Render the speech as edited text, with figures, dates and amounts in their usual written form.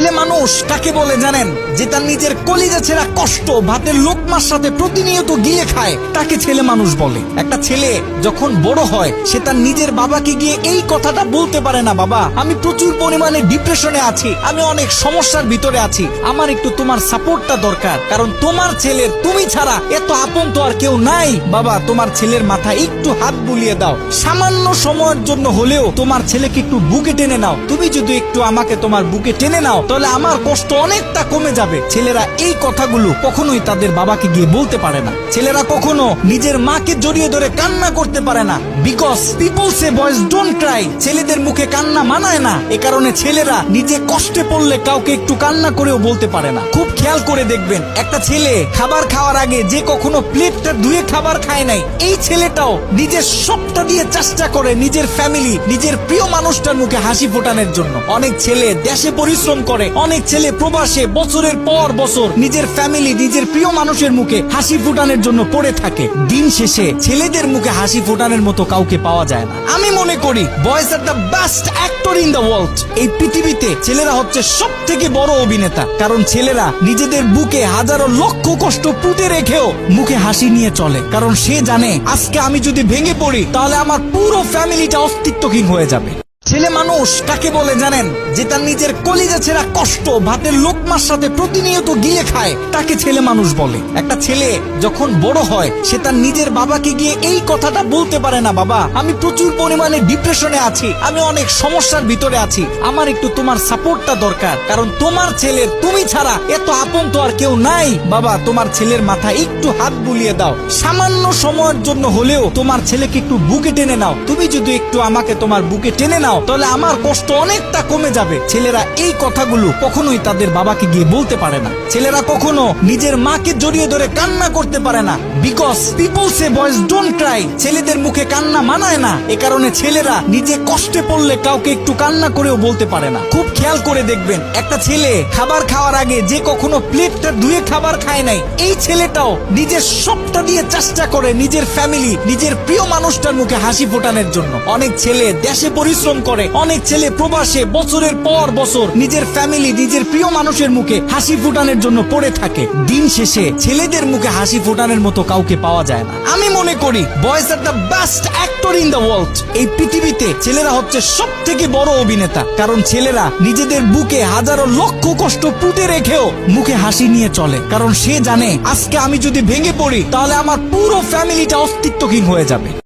ছেলে মানুষ কাকে বলে জানেন? যে তার নিজের কলিজা ছেঁড়া কষ্ট ভাতের লোকমার সাথে প্রতিনিয়ত গিলে খায়, তাকে ছেলে মানুষ বলে। একটা ছেলে যখন বড় হয় সে তার নিজের বাবাকে গিয়ে এই কথাটা বলতে পারে না, বাবা আমি প্রচুর পরিমাণে ডিপ্রেশনে আছি, আমি অনেক সমস্যার ভিতরে আছি, আমার একটু তোমার সাপোর্টটা দরকার, কারণ তোমার ছেলের তুমি ছাড়া এত আপন তো আর কেউ নাই। বাবা তোমার ছেলের মাথায় একটু হাত বুলিয়ে দাও, সামান্য সময়ের জন্য হলেও তোমার ছেলেকে একটু বুকে টেনে নাও, তুমি যদি একটু আমাকে তোমার বুকে টেনে নাও তাহলে আমার কষ্ট অনেকটা কমে যাবে। ছেলেরা এই কথাগুলো কখনোই তাদের বাবাকে গিয়ে বলতে পারে না। ছেলেরা কখনো নিজের মাকে জড়িয়ে ধরে কান্না করতে পারে না, because people say boys don't Cry. ছেলেদের মুখে কান্না মানায় না, এ কারণে ছেলেরা নিজে কষ্টে পড়লে কাউকে একটু কান্না করেও বলতে পারে না। খুব খেয়াল করে দেখবেন, একটা ছেলে খাবার খাওয়ার আগে যে কখনো প্লেটটা ধুয়ে খাবার খায় নাই, এই ছেলেটাও নিজের সবটা দিয়ে চেষ্টা করে নিজের ফ্যামিলি, নিজের প্রিয় মানুষটার মুখে হাসি ফোটানোর জন্য। অনেক ছেলে দেশে পরিশ্রম করে, অনেক ছেলে প্রবাসে বছরের পর বছর নিজের ফ্যামিলি, নিজের প্রিয় মানুষের মুখে হাসি ফোটানোর জন্য পড়ে থাকে। দিন শেষে ছেলেদের মুখে হাসি ফোটানোর মতো কাউকে পাওয়া যায় না। আমি মনে করি boys are the best actor in the world. এই পৃথিবীতে ছেলেরা হচ্ছে সব থেকে বড় অভিনেতা, কারণ ছেলেরা নিজেদের বুকে হাজারো লক্ষ কষ্ট পুঁতে রেখেও মুখে হাসি নিয়ে চলে, কারণ সে জানে আজকে আমি যদি ভেঙে পড়ি তাহলে আমার পুরো ফ্যামিলিটা অস্তিত্বহীন হয়ে যাবে। ছেলে মানুষ কাকে বলে জানেন? যে তার নিজের কলিজা ছেঁড়া কষ্ট ভাতের লোকমার সাথে প্রতিনিয়ত গিলে খায়, তাকে ছেলে মানুষ বলে। একটা ছেলে যখন বড় হয় সে তার নিজের বাবাকে গিয়ে এই কথাটা বলতে পারে না, বাবা আমি প্রচুর পরিমাণে ডিপ্রেশনে আছি, আমি অনেক সমস্যার ভিতরে আছি, আমার একটু তোমার সাপোর্টটা দরকার, কারণ তোমার ছেলের তুমি ছাড়া এত আপন তো আর কেউ নাই। বাবা তোমার ছেলের মাথায় একটু হাত বুলিয়ে দাও, সামান্য সময়ের জন্য হলেও তোমার ছেলেকে একটু বুকে টেনে নাও, তুমি যদি একটু আমাকে তোমার বুকে টেনে নাও তাহলে আমার কষ্ট অনেকটা কমে যাবে। ছেলেরা এই কথাগুলো কখনোই তাদের বাবাকে গিয়ে বলতে পারে না। ছেলেরা কখনো নিজের মাকে জড়িয়ে ধরে কান্না করতে পারে না, because people say boys don't Cry. ছেলেদের মুখে কান্না মানায় না, এ কারণে ছেলেরা নিজে কষ্টে পড়লে কাউকে একটু কান্না করেও বলতে পারে না। খুব খেয়াল করে দেখবেন, একটা ছেলে খাবার খাওয়ার আগে যে কখনো প্লেটটা ধুয়ে খাবার খায় নাই, এই ছেলেটাও নিজের সবটা দিয়ে চেষ্টা করে নিজের ফ্যামিলি, নিজের প্রিয় মানুষটার মুখে হাসি ফোটানোর জন্য। অনেক ছেলে দেশে পরিশ্রম করে, অনেক ছেলে প্রবাসে বছরের পর বছর নিজের ফ্যামিলি, নিজের প্রিয় মানুষের মুখে হাসি ফোটানোর জন্য পড়ে থাকে। দিন শেষে ছেলেদের মুখে হাসি ফোটানোর মতো কাউকে পাওয়া যায় না। আমি মনে করি boys are the best actor in the world. এই পৃথিবীতে ছেলেরা হচ্ছে সব থেকে বড় অভিনেতা, কারণ ছেলেরা নিজেদের বুকে হাজারো লক্ষ কষ্ট পুঁতে রেখেও মুখে হাসি নিয়ে চলে, কারণ সে জানে আজকে আমি যদি ভেঙে পড়ি তাহলে আমার পুরো ফ্যামিলিটা অস্তিত্বহীন হয়ে যাবে।